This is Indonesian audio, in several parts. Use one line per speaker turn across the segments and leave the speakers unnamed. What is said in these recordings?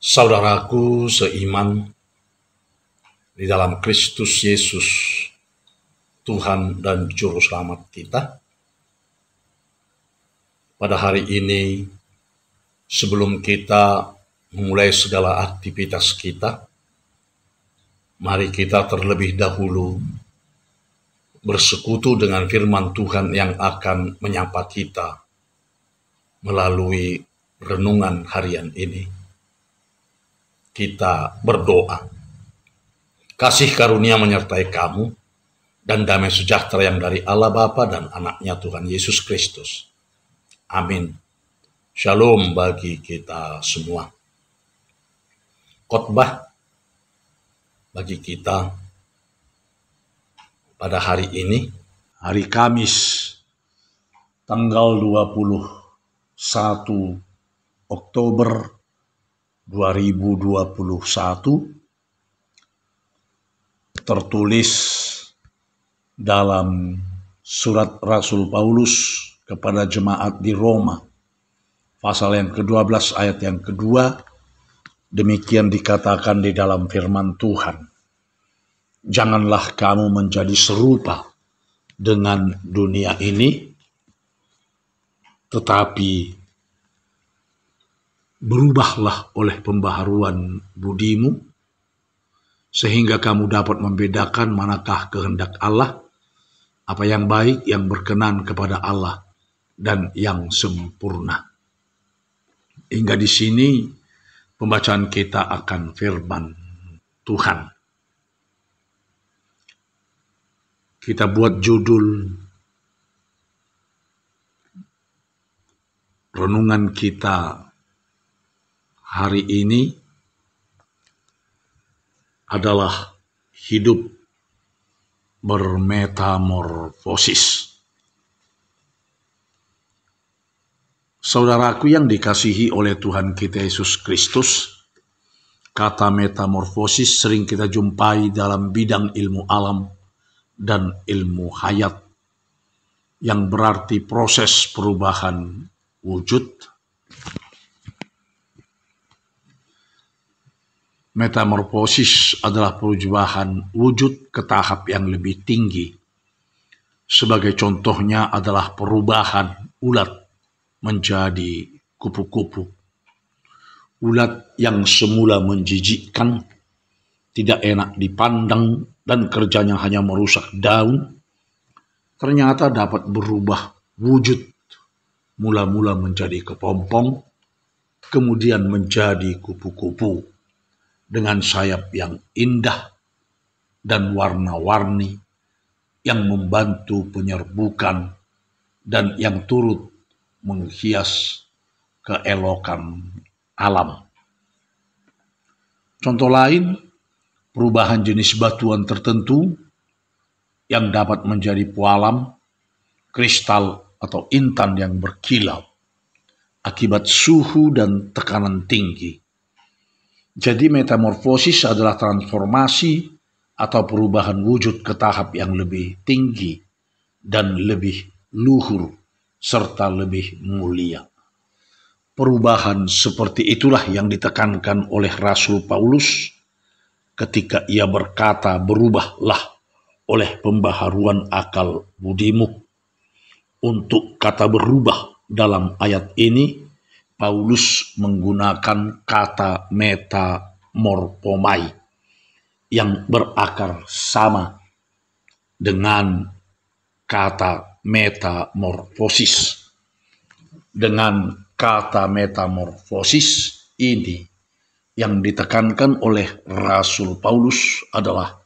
Saudaraku seiman di dalam Kristus Yesus, Tuhan dan Juru Selamat kita. Pada hari ini, sebelum kita memulai segala aktivitas kita, mari kita terlebih dahulu bersekutu dengan firman Tuhan yang akan menyapa kita melalui renungan harian ini. Kita berdoa. Kasih karunia menyertai kamu dan damai sejahtera yang dari Allah Bapa dan anaknya Tuhan Yesus Kristus. Amin. Shalom bagi kita semua. Khotbah bagi kita pada hari ini, hari Kamis, tanggal 21 Oktober 2021, tertulis dalam surat Rasul Paulus kepada jemaat di Roma, pasal yang ke-12 ayat yang kedua. Demikian dikatakan di dalam firman Tuhan, janganlah kamu menjadi serupa dengan dunia ini, tetapi berubahlah oleh pembaharuan budimu, sehingga kamu dapat membedakan manakah kehendak Allah, apa yang baik, yang berkenan kepada Allah, dan yang sempurna. Hingga di sini pembacaan kita akan firman Tuhan. Kita buat judul renungan kita hari ini adalah hidup bermetamorfosis. Saudaraku yang dikasihi oleh Tuhan kita Yesus Kristus, kata metamorfosis sering kita jumpai dalam bidang ilmu alam dan ilmu hayat, yang berarti proses perubahan wujud. Metamorfosis adalah perubahan wujud ke tahap yang lebih tinggi. Sebagai contohnya adalah perubahan ulat menjadi kupu-kupu. Ulat yang semula menjijikkan, tidak enak dipandang, dan kerjanya hanya merusak daun, ternyata dapat berubah wujud. Mula-mula menjadi kepompong, kemudian menjadi kupu-kupu dengan sayap yang indah dan warna-warni yang membantu penyerbukan dan yang turut menghias keelokan alam. Contoh lain, perubahan jenis batuan tertentu yang dapat menjadi pualam, kristal atau intan yang berkilau akibat suhu dan tekanan tinggi. Jadi metamorfosis adalah transformasi atau perubahan wujud ke tahap yang lebih tinggi dan lebih luhur serta lebih mulia. Perubahan seperti itulah yang ditekankan oleh Rasul Paulus ketika ia berkata, berubahlah oleh pembaharuan akal budimu. Untuk kata berubah dalam ayat ini, Paulus menggunakan kata metamorphomai yang berakar sama dengan kata metamorfosis. Dengan kata metamorfosis ini yang ditekankan oleh Rasul Paulus adalah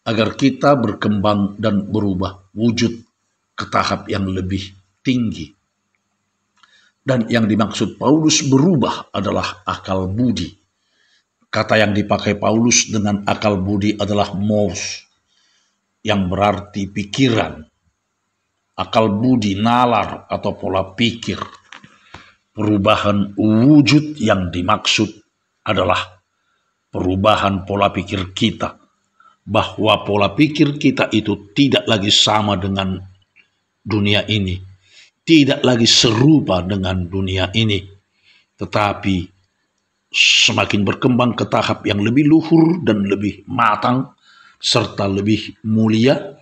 agar kita berkembang dan berubah wujud ke tahap yang lebih tinggi. Dan yang dimaksud Paulus berubah adalah akal budi. Kata yang dipakai Paulus dengan akal budi adalah nous, yang berarti pikiran. Akal budi, nalar atau pola pikir. Perubahan wujud yang dimaksud adalah perubahan pola pikir kita. Bahwa pola pikir kita itu tidak lagi sama dengan dunia ini. Tidak lagi serupa dengan dunia ini, tetapi semakin berkembang ke tahap yang lebih luhur dan lebih matang, serta lebih mulia,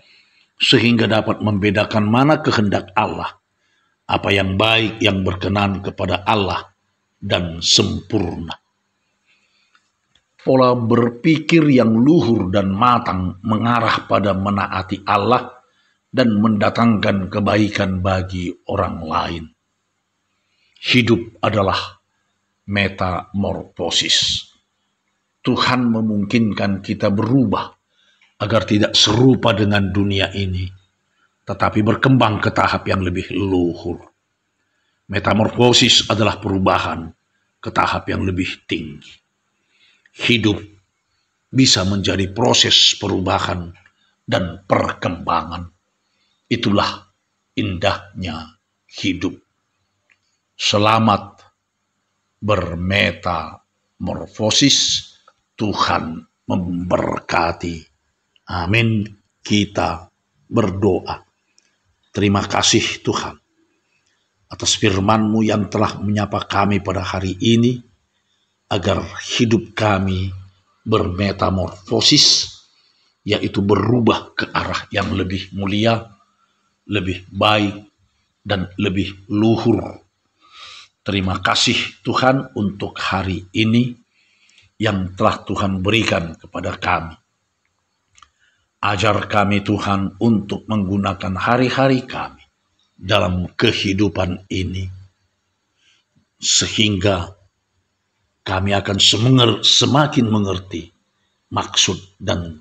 sehingga dapat membedakan mana kehendak Allah, apa yang baik, yang berkenan kepada Allah, dan sempurna. Pola berpikir yang luhur dan matang mengarah pada menaati Allah dan mendatangkan kebaikan bagi orang lain. Hidup adalah metamorfosis. Tuhan memungkinkan kita berubah agar tidak serupa dengan dunia ini, tetapi berkembang ke tahap yang lebih luhur. Metamorfosis adalah perubahan ke tahap yang lebih tinggi. Hidup bisa menjadi proses perubahan dan perkembangan. Itulah indahnya hidup. Selamat bermetamorfosis. Tuhan memberkati. Amin. Kita berdoa. Terima kasih Tuhan atas firman-Mu yang telah menyapa kami pada hari ini, agar hidup kami bermetamorfosis, yaitu berubah ke arah yang lebih mulia, lebih baik, dan lebih luhur. Terima kasih Tuhan untuk hari ini yang telah Tuhan berikan kepada kami. Ajar kami Tuhan untuk menggunakan hari-hari kami dalam kehidupan ini, sehingga kami akan semakin mengerti maksud dan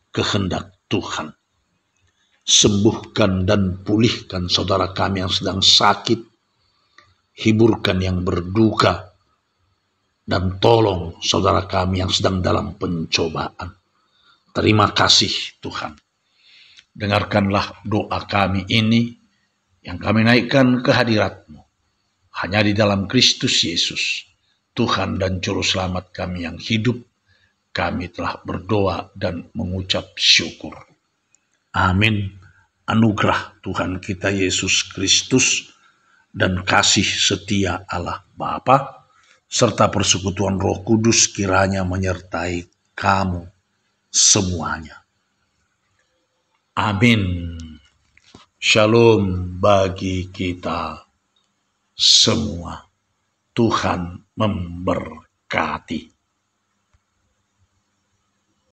kehendak Tuhan. Sembuhkan dan pulihkan saudara kami yang sedang sakit, hiburkan yang berduka, dan tolong saudara kami yang sedang dalam pencobaan. Terima kasih Tuhan. Dengarkanlah doa kami ini yang kami naikkan ke hadirat-Mu. Hanya di dalam Kristus Yesus, Tuhan dan Juru Selamat kami yang hidup, kami telah berdoa dan mengucap syukur. Amin. Anugerah Tuhan kita Yesus Kristus dan kasih setia Allah Bapa serta persekutuan Roh Kudus kiranya menyertai kamu semuanya. Amin. Shalom bagi kita semua. Tuhan memberkati.